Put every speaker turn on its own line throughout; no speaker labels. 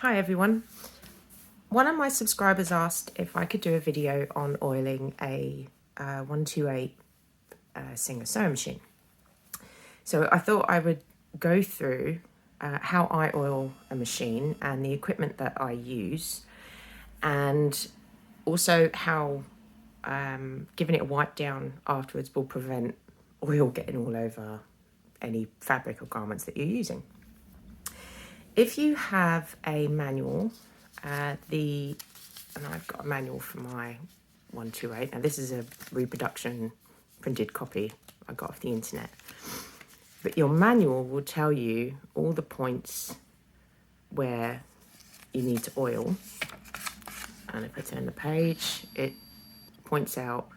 Hi everyone. One of my subscribers asked if I could do a video on oiling a 128 Singer sewing machine. So I thought I would go through how I oil a machine and the equipment that I use, and also how giving it a wipe down afterwards will prevent oil getting all over any fabric or garments that you're using. If you have a manual, and I've got a manual for my 128. Now this is a reproduction printed copy I got off the internet. But your manual will tell you all the points where you need to oil. And if I turn the page, it points out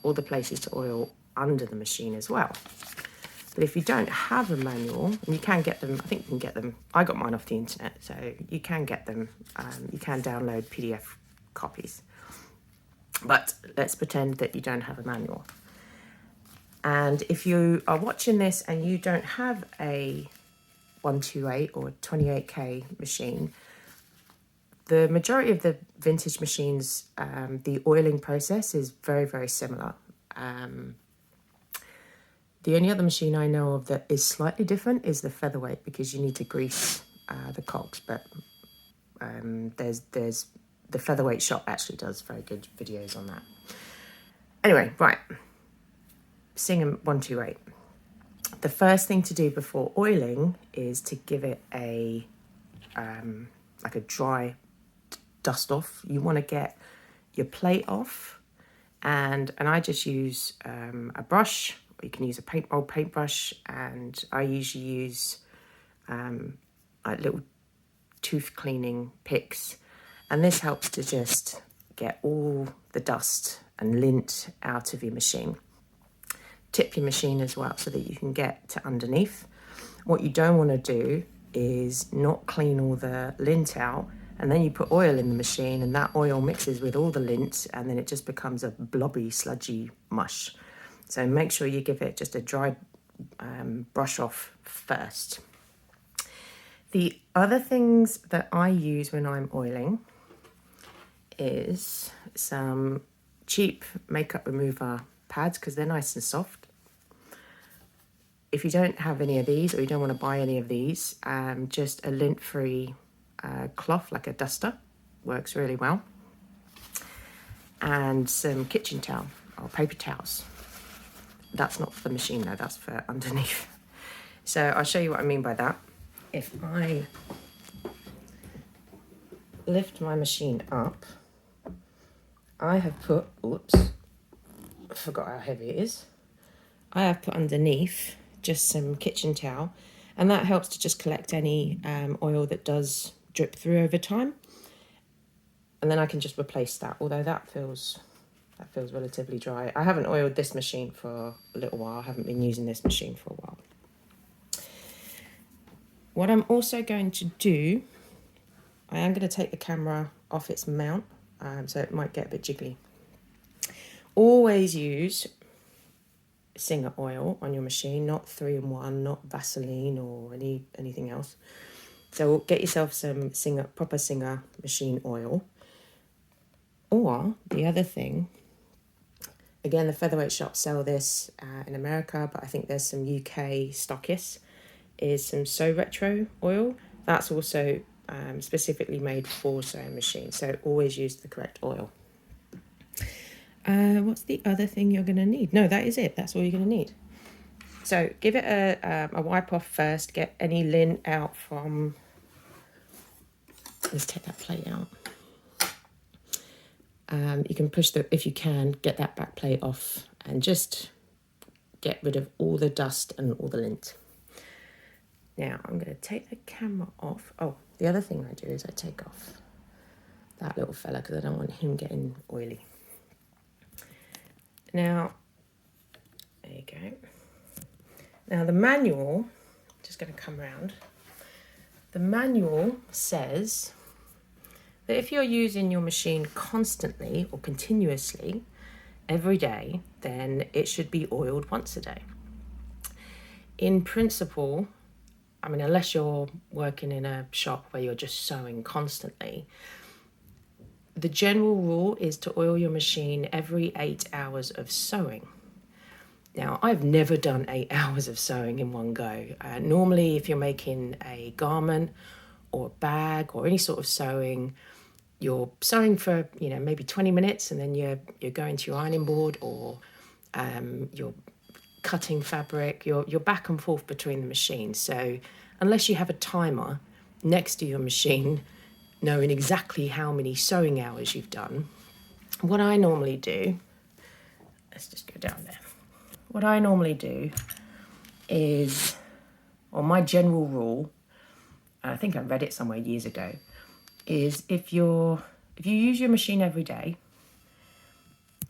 all the places to oil under the machine as well. But if you don't have a manual, and you can get them, I think you can get them, I got mine off the internet, so you can get them, you can download PDF copies. But let's pretend that you don't have a manual. And if you are watching this and you don't have a 128 or 28K machine, the majority of the vintage machines, the oiling process is very, very similar. The only other machine I know of that is slightly different is the featherweight, because you need to grease the cogs. But there's the featherweight shop actually does very good videos on that. Anyway, right, Singer 128. The first thing to do before oiling is to give it a like a dry dust off. You want to get your plate off, and I just use a brush. You can use a old paintbrush, and I usually use like little tooth cleaning picks, and this helps to just get all the dust and lint out of your machine. Tip your machine as well so that you can get to underneath. What you don't want to do is not clean all the lint out, and then you put oil in the machine and that oil mixes with all the lint, and then it just becomes a blobby, sludgy mush. So make sure you give it just a dry brush off first. The other things that I use when I'm oiling is some cheap makeup remover pads, because they're nice and soft. If you don't have any of these, or you don't want to buy any of these, just a lint-free cloth, like a duster, works really well. And some kitchen towel or paper towels. That's not for the machine though, that's for underneath. So I'll show you what I mean by that. If I lift my machine up, I have put, oops, I forgot how heavy it is. I have put underneath just some kitchen towel, and that helps to just collect any oil that does drip through over time. And then I can just replace that, although that feels relatively dry. I haven't oiled this machine for a little while. I haven't been using this machine for a while. What I'm also going to do, I am going to take the camera off its mount, so it might get a bit jiggly. Always use Singer oil on your machine, not 3-in-1, not Vaseline or anything else. So get yourself some proper Singer machine oil. Or the other thing, again, the featherweight shops sell this in America, but I think there's some UK stockists, is some So Retro oil. That's also specifically made for sewing machines, so always use the correct oil. What's the other thing you're going to need? No, that is it. That's all you're going to need. So give it a wipe off first. Get any lint out from... Let's take that plate out. You can push if you can, get that back plate off and just get rid of all the dust and all the lint. Now I'm going to take the camera off. Oh, the other thing I do is I take off that little fella because I don't want him getting oily. Now, there you go. Now the manual, just going to come round. The manual says that if you're using your machine constantly or continuously every day, then it should be oiled once a day. In principle, I mean, unless you're working in a shop where you're just sewing constantly, the general rule is to oil your machine every 8 hours of sewing. Now, I've never done 8 hours of sewing in one go. Normally, if you're making a garment or a bag or any sort of sewing, you're sewing for, maybe 20 minutes, and then you're going to your ironing board, or you're cutting fabric. You're back and forth between the machines. So unless you have a timer next to your machine, knowing exactly how many sewing hours you've done, what I normally do, let's just go down there. What I normally do is, or my general rule, I think I read it somewhere years ago, is if you use your machine every day,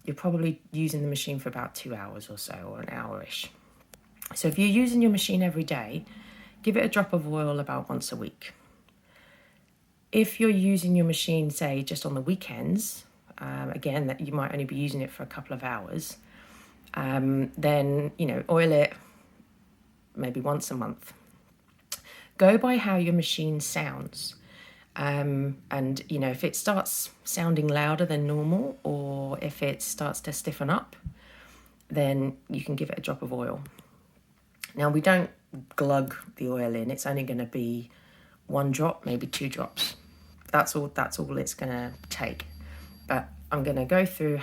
you're probably using the machine for about 2 hours or so, or an hour-ish. So if you're using your machine every day, give it a drop of oil about once a week. If you're using your machine, say, just on the weekends, again, that you might only be using it for a couple of hours, then, oil it maybe once a month. Go by how your machine sounds. And, if it starts sounding louder than normal, or if it starts to stiffen up, then you can give it a drop of oil. Now, we don't glug the oil in. It's only going to be 1 drop, maybe 2 drops. That's all it's going to take. But I'm going to go through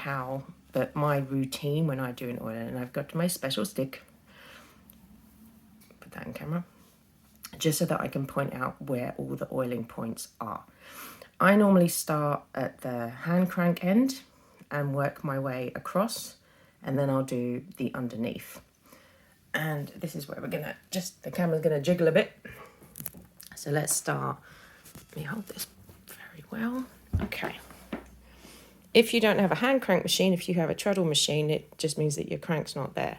my routine when I do an oil, and I've got my special stick. Put that in camera. Just so that I can point out where all the oiling points are. I normally start at the hand crank end and work my way across, and then I'll do the underneath. And this is where the camera's gonna jiggle a bit. So let's start. Let me hold this very well. Okay. If you don't have a hand crank machine, if you have a treadle machine, it just means that your crank's not there.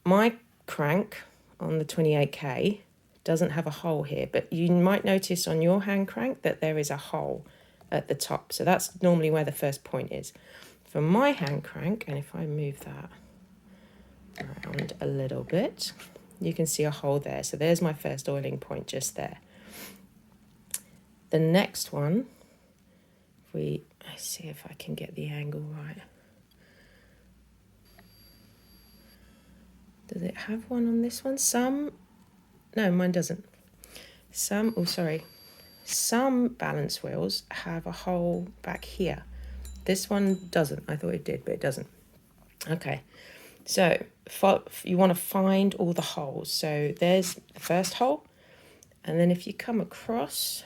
My crank on the 28K doesn't have a hole here, but you might notice on your hand crank that there is a hole at the top. So that's normally where the first point is. For my hand crank, and if I move that around a little bit, you can see a hole there. So there's my first oiling point just there. The next one, I see if I can get the angle right. Does it have one on this one? No, mine doesn't. Some balance wheels have a hole back here. This one doesn't. I thought it did, but it doesn't. Okay, so you want to find all the holes. So there's the first hole, and then if you come across,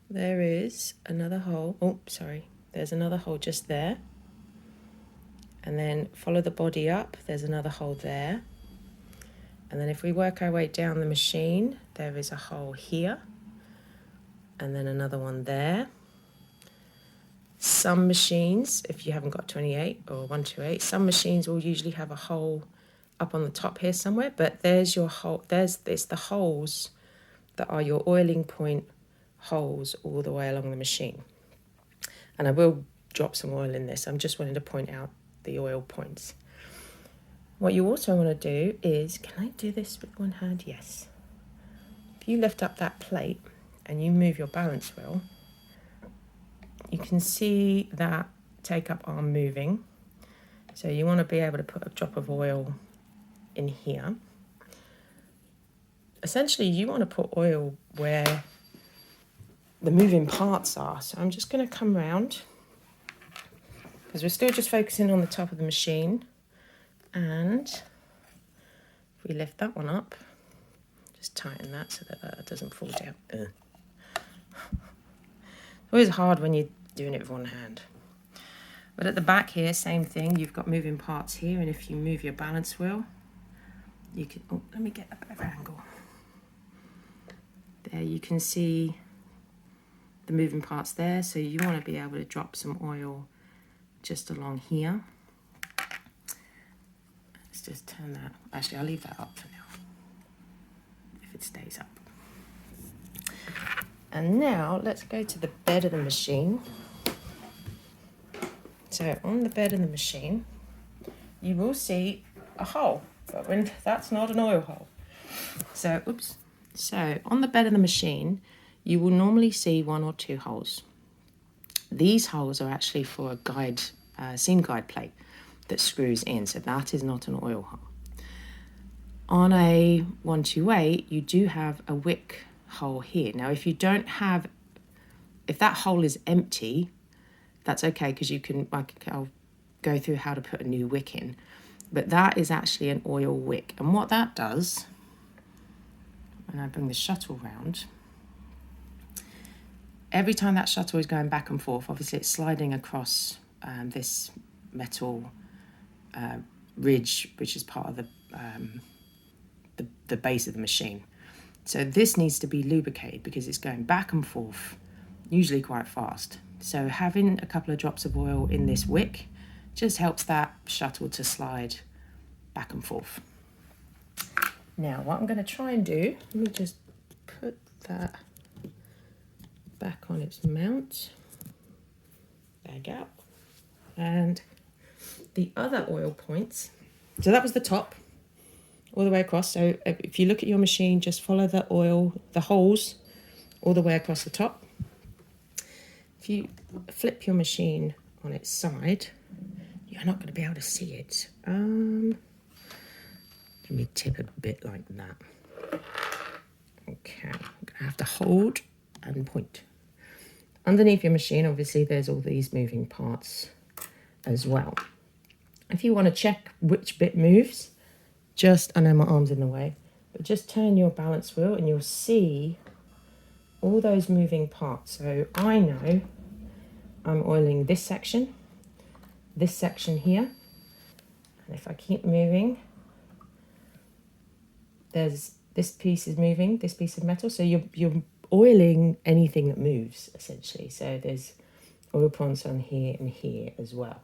there is another hole. Oh, sorry. There's another hole just there. And then follow the body up. There's another hole there. And then if we work our way down the machine, there is a hole here, and then another one there. Some machines, if you haven't got 28 or 128, some machines will usually have a hole up on the top here somewhere, but there's your hole. It's the holes that are your oiling point holes all the way along the machine. And I will drop some oil in this. I'm just wanting to point out the oil points. What you also want to do is, can I do this with one hand? Yes. If you lift up that plate and you move your balance wheel, you can see that take-up arm moving. So you want to be able to put a drop of oil in here. Essentially, you want to put oil where the moving parts are. So I'm just going to come round, because we're still just focusing on the top of the machine. And if we lift that one up, just tighten that so that that doesn't fall down. It's always hard when you're doing it with one hand. But at the back here, same thing. You've got moving parts here, and if you move your balance wheel, you can... Oh, let me get a better angle. There you can see the moving parts there. So you want to be able to drop some oil just along here. Let's just turn that. Actually, I'll leave that up for now, if it stays up. And now let's go to the bed of the machine. So on the bed of the machine, you will see a hole, but that's not an oil hole. So, So on the bed of the machine, you will normally see 1 or 2 holes. These holes are actually for a guide, seam guide plate that screws in, so that is not an oil hole. On a 128, you do have a wick hole here. Now, if that hole is empty, that's okay, because I'll go through how to put a new wick in. But that is actually an oil wick. And what that does, when I bring the shuttle round, every time that shuttle is going back and forth, obviously it's sliding across this metal ridge, which is part of the base of the machine. So this needs to be lubricated because it's going back and forth, usually quite fast. So having a couple of drops of oil in this wick just helps that shuttle to slide back and forth. Now, what I'm going to try and do, let me just put that back on its mount. There you go. And the other oil points, so that was the top, all the way across. So if you look at your machine, just follow the holes all the way across the top. If you flip your machine on its side, you're not going to be able to see it. Let me tip it a bit like that. Okay, I'm going to have to hold and point. Underneath your machine, obviously, there's all these moving parts as well. If you want to check which bit moves, I know my arm's in the way, but just turn your balance wheel and you'll see all those moving parts. So I know I'm oiling this section here, and if I keep moving, there's this piece is moving, this piece of metal. So you're oiling anything that moves, essentially. So there's oil points on here and here as well.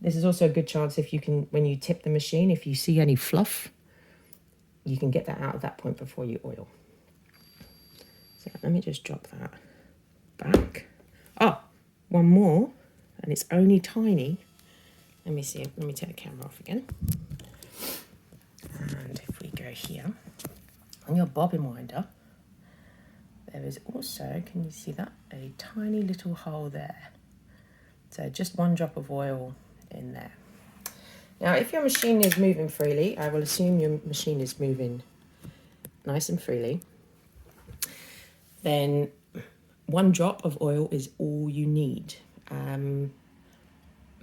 This is also a good chance when you tip the machine, if you see any fluff, you can get that out at that point before you oil. So let me just drop that back. Oh, one more, and it's only tiny. Let me take the camera off again. And if we go here, on your bobbin winder, there is also, can you see that? A tiny little hole there. So just 1 drop of oil in there. Now, if your machine is moving freely, I will assume your machine is moving nice and freely, then 1 drop of oil is all you need.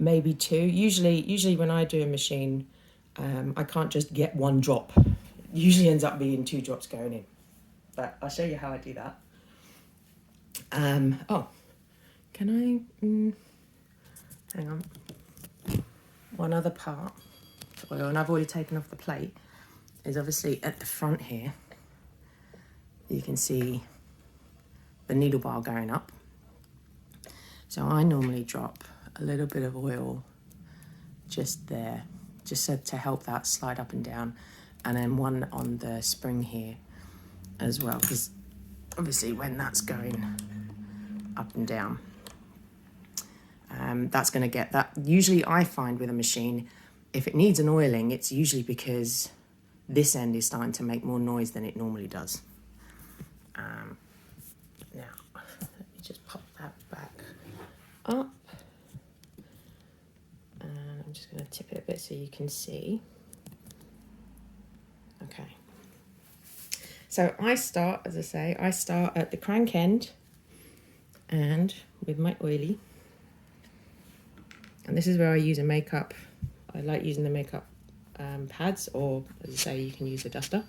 Maybe 2. Usually when I do a machine, I can't just get 1 drop. It usually ends up being 2 drops going in. But I'll show you how I do that. Can I... hang on. One other part to oil, and I've already taken off the plate, is obviously at the front here. You can see the needle bar going up. So I normally drop a little bit of oil just there, just so to help that slide up and down, and then 1 on the spring here as well, because obviously when that's going up and down, that's going to get that. Usually I find with a machine, if it needs an oiling, it's usually because this end is starting to make more noise than it normally does. Now, let me just pop that back up. And I'm just going to tip it a bit so you can see. Okay. So I start, as I say, at the crank end and with my oily. And this is where I use a makeup. I like using the makeup pads, or as I say, you can use a duster.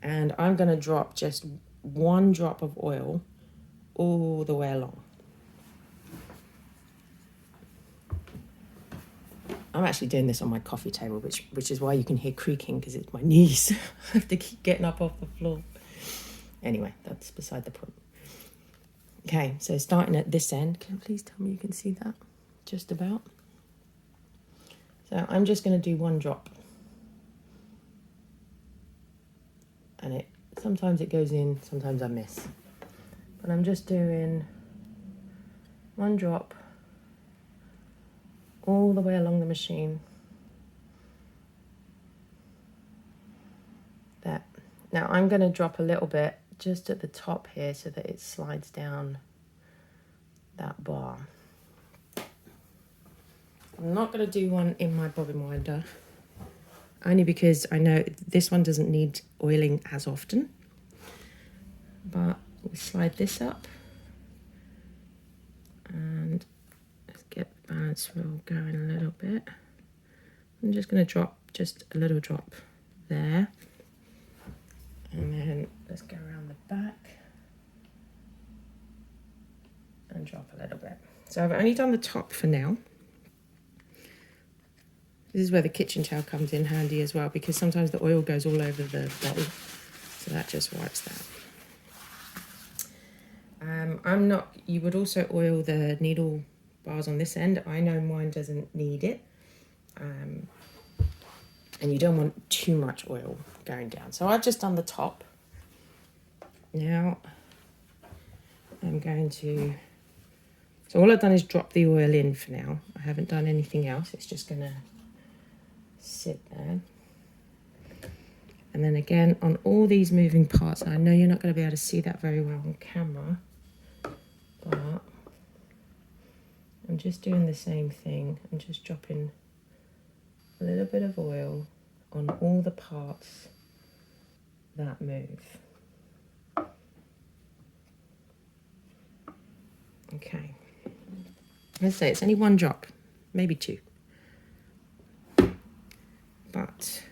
And I'm going to drop just 1 drop of oil all the way along. I'm actually doing this on my coffee table, which is why you can hear creaking, because it's my knees. I have to keep getting up off the floor. Anyway, that's beside the point. Okay, so starting at this end, can you please tell me you can see that? Just about. So I'm just going to do 1 drop. And sometimes it goes in, sometimes I miss. But I'm just doing 1 drop all the way along the machine. That Now I'm going to drop a little bit just at the top here so that it slides down that bar. I'm not going to do one in my bobbin winder, only because I know this one doesn't need oiling as often. But we'll slide this up and let's get the balance wheel going a little bit. I'm just going to drop just a little drop there, and then let's go around the back and drop a little bit. So I've only done the top for now. This is where the kitchen towel comes in handy as well, because sometimes the oil goes all over the bowl, so that just wipes that. You would also oil the needle bars on this end. I know mine doesn't need it. And you don't want too much oil going down. So I've just done the top. Now I'm going to, so all I've done is drop the oil in for now. I haven't done anything else. It's just going to sit there. And then again, on all these moving parts, I know you're not going to be able to see that very well on camera, but I'm just doing the same thing. I'm just dropping a little bit of oil on all the parts that move. Okay. Let's say it's only one drop, maybe two. But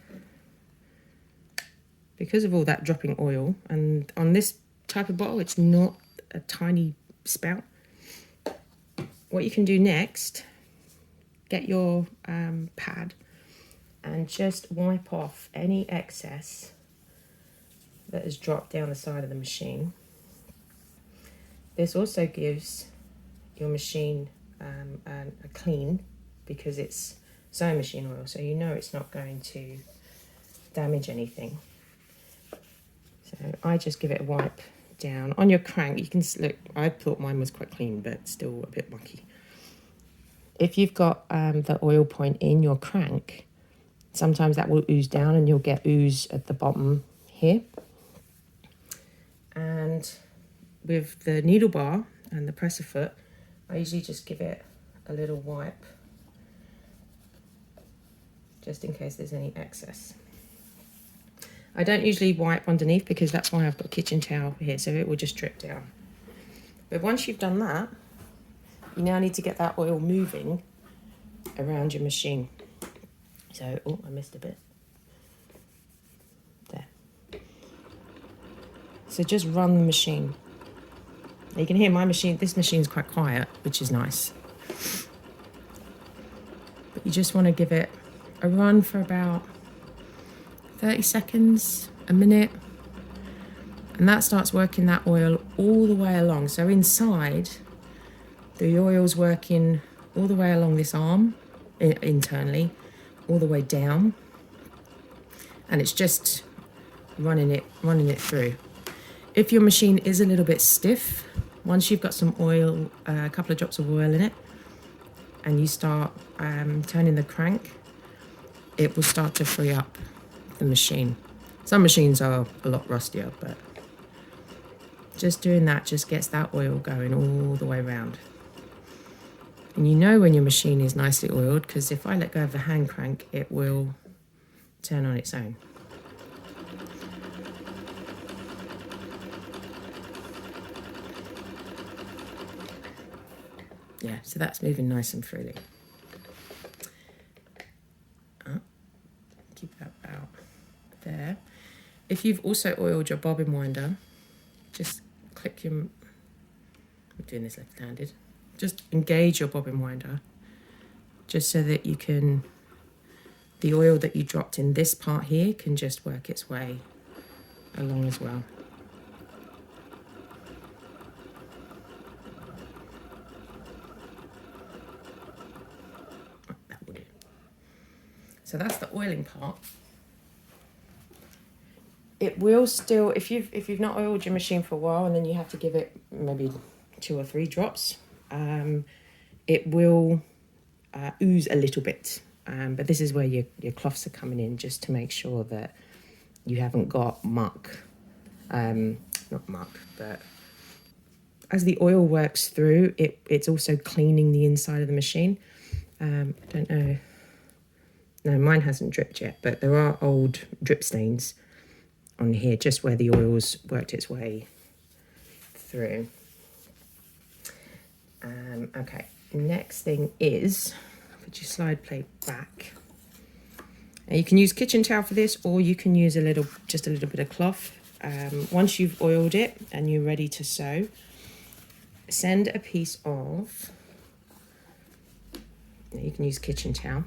because of all that dropping oil, and on this type of bottle, it's not a tiny spout. What you can do next, get your pad and just wipe off any excess that has dropped down the side of the machine. This also gives your machine a clean, because it's sewing machine oil, so you know it's not going to damage anything. So I just give it a wipe down. On your crank, you can look, I thought mine was quite clean, but still a bit mucky. If you've got the oil point in your crank, sometimes that will ooze down and you'll get ooze at the bottom here. And with the needle bar and the presser foot, I usually just give it a little wipe, just in case there's any excess. I don't usually wipe underneath because that's why I've got a kitchen towel here, so it will just drip down. But once you've done that, you now need to get that oil moving around your machine. So, oh, I missed a bit. There. So just run the machine. You can hear my machine, this machine's quite quiet, which is nice. But you just want to give it a run for about 30 seconds, a minute. And that starts working that oil all the way along. So inside, the oil's working all the way along this arm, internally, all the way down. And it's just running it through. If your machine is a little bit stiff, once you've got some oil, a couple of drops of oil in it, and you start turning the crank, it will start to free up the machine. Some machines are a lot rustier, but just doing that just gets that oil going all the way around. And you know when your machine is nicely oiled, because if I let go of the hand crank, it will turn on its own. Yeah, so that's moving nice and freely. Keep that out there. If you've also oiled your bobbin winder, just click your, I'm doing this left-handed, just engage your bobbin winder, just so that you can, the oil that you dropped in this part here can just work its way along as well. So that's the oiling part. It will still, if you've not oiled your machine for a while and then you have to give it maybe 2 or 3 drops, it will ooze a little bit. But this is where your cloths are coming in, just to make sure that you haven't got muck, not muck, but as the oil works through, it's also cleaning the inside of the machine. I don't know. No, mine hasn't dripped yet, but there are old drip stains on here, just where the oil's worked its way through. Okay, next thing is, put your slide plate back. Now you can use kitchen towel for this, or you can use just a little bit of cloth. Once you've oiled it and you're ready to sew, send a piece of, you can use kitchen towel.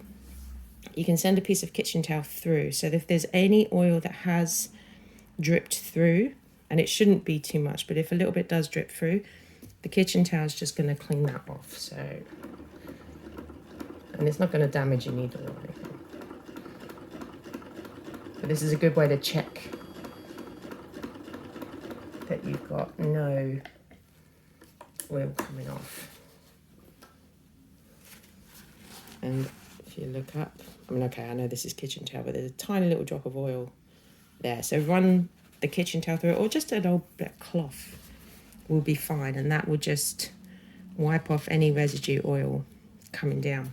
You can send a piece of kitchen towel through, so that if there's any oil that has dripped through, and it shouldn't be too much, but if a little bit does drip through, the kitchen towel is just going to clean that off. So, and it's not going to damage your needle or anything. But this is a good way to check that you've got no oil coming off. And if you look up, I mean, okay, I know this is kitchen towel, but there's a tiny little drop of oil there. So run the kitchen towel through it, or just an old black cloth will be fine, and that will just wipe off any residue oil coming down.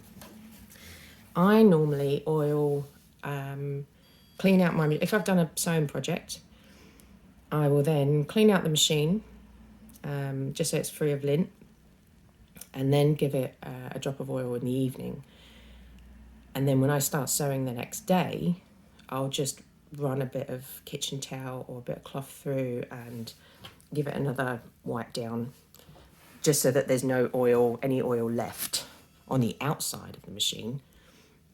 I normally oil, clean out my, if I've done a sewing project, I will then clean out the machine, just so it's free of lint, and then give it a drop of oil in the evening. And then when I start sewing the next day, I'll just run a bit of kitchen towel or a bit of cloth through and give it another wipe down, just so that there's no oil, any oil left on the outside of the machine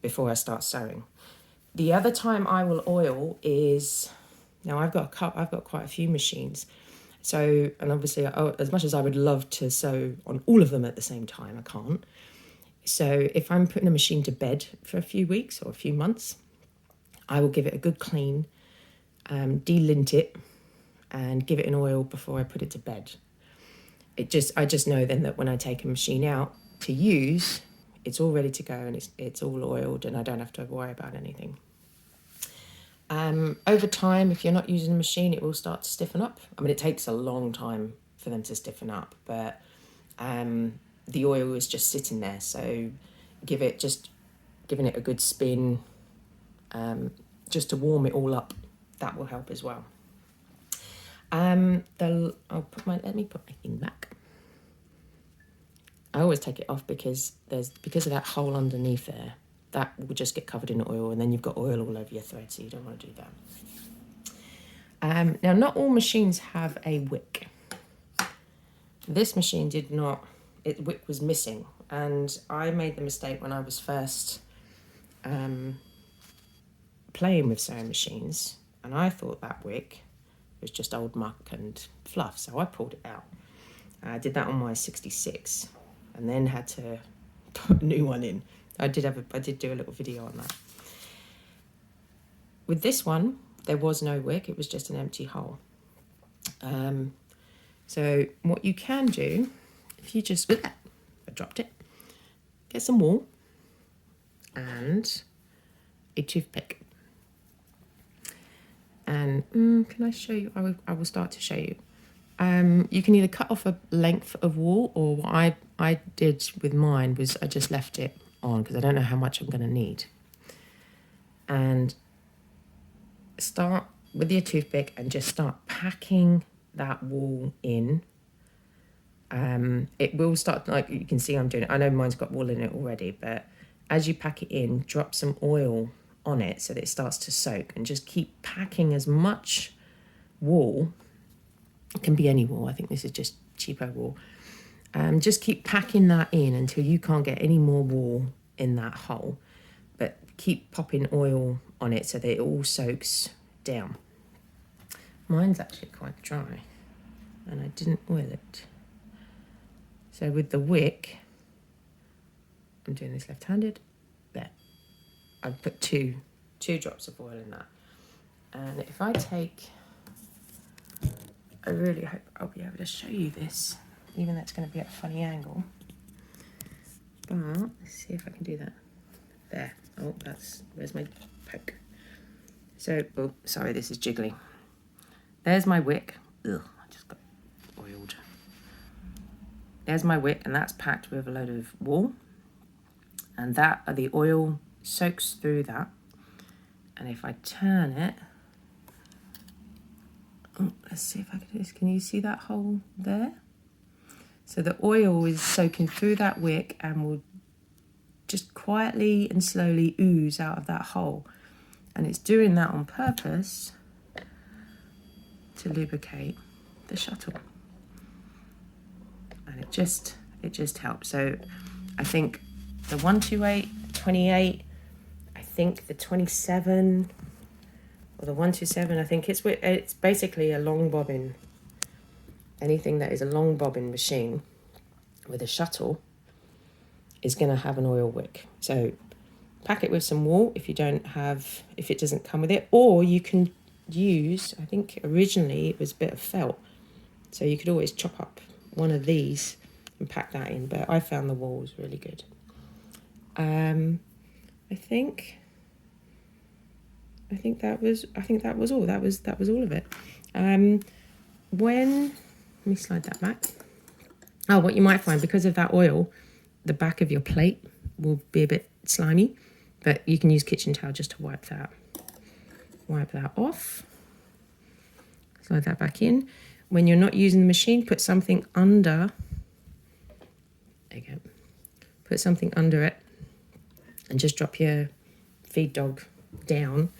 before I start sewing. The other time I will oil is, now I've got quite a few machines. So, and obviously, as much as I would love to sew on all of them at the same time, I can't. So if I'm putting a machine to bed for a few weeks or a few months, I will give it a good clean, de-lint it, and give it an oil before I put it to bed. I just know then that when I take a machine out to use, it's all ready to go and it's all oiled, and I don't have to worry about anything. Over time, if you're not using a machine, it will start to stiffen up. I mean, it takes a long time for them to stiffen up, but the oil is just sitting there. So giving it a good spin, just to warm it all up, that will help as well. Let me put my thing back. I always take it off because of that hole underneath there. That will just get covered in oil, and then you've got oil all over your thread, so you don't want to do that. Now, not all machines have a wick. This machine did not. Its wick was missing, and I made the mistake when I was first playing with sewing machines, and I thought that wick was just old muck and fluff, so I pulled it out. I did that on my 66, and then had to put a new one in. I did do a little video on that. With this one, there was no wick, it was just an empty hole. So what you can do, if you just, I dropped it, get some wool and a toothpick. And can I show you? I will start to show you. You can either cut off a length of wool, or what I did with mine was I just left it on because I don't know how much I'm going to need. And start with your toothpick and just start packing that wool in. It will start, like you can see I'm doing it. I know mine's got wool in it already, but as you pack it in, drop some oil on it so that it starts to soak, and just keep packing as much wool. It can be any wool. I think this is just cheapo wool. Just keep packing that in until you can't get any more wool in that hole, but keep popping oil on it so that it all soaks down. Mine's actually quite dry and I didn't oil it. So with the wick, I'm doing this left-handed, there. I've put two drops of oil in that. And if I take, I really hope I'll be able to show you this, even though it's going to be at a funny angle. But let's see if I can do that. There. Oh, where's my poke? So, oh, sorry, this is jiggly. There's my wick. Ugh, I just got oiled. There's my wick, and that's packed with a load of wool. And that, the oil soaks through that. And if I turn it, oh, let's see if I can do this. Can you see that hole there? So the oil is soaking through that wick and will just quietly and slowly ooze out of that hole. And it's doing that on purpose to lubricate the shuttle. And it just helps. So I think the 128, 28, I think the 27 or the 127, I think it's basically a long bobbin. Anything that is a long bobbin machine with a shuttle is going to have an oil wick. So pack it with some wool if it doesn't come with it, or you can use, I think originally it was a bit of felt, so you could always chop up one of these and pack that in, but I found the wool was really good. I think that was all. That was all of it. Let me slide that back. Oh, what you might find, because of that oil, the back of your plate will be a bit slimy, but you can use kitchen towel just to wipe that off. Slide that back in. When you're not using the machine, put something under. There you go. Put something under it and just drop your feed dog down.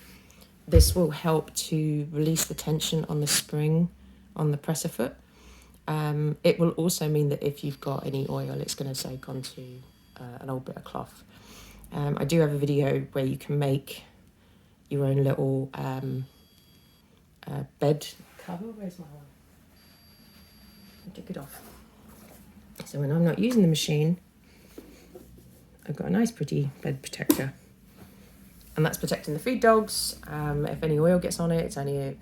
This will help to release the tension on the spring on the presser foot. It will also mean that if you've got any oil, it's going to soak onto an old bit of cloth. I do have a video where you can make your own little bed cover. Where's my one? I took it off. So when I'm not using the machine, I've got a nice pretty bed protector. And that's protecting the feed dogs. If any oil gets on it, it's only a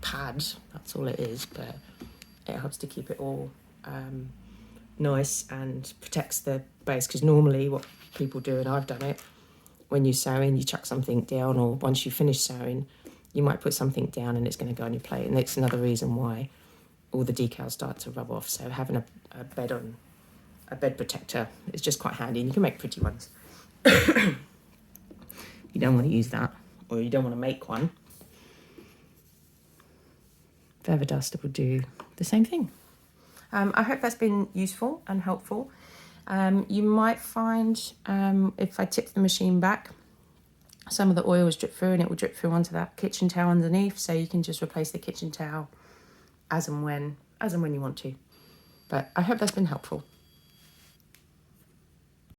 pad. That's all it is, but it helps to keep it all nice and protects the base. Because normally what people do, and I've done it, when you're sewing, you chuck something down, or once you finish sewing, you might put something down and it's going to go on your plate. And it's another reason why all the decals start to rub off. So having a bed protector is just quite handy, and you can make pretty ones. You don't want to use that, or you don't want to make one. Feather duster will do the same thing. I hope that's been useful and helpful. You might find if I tip the machine back, some of the oil is drip through, and it will drip through onto that kitchen towel underneath, so you can just replace the kitchen towel as and when you want to. But I hope that's been helpful.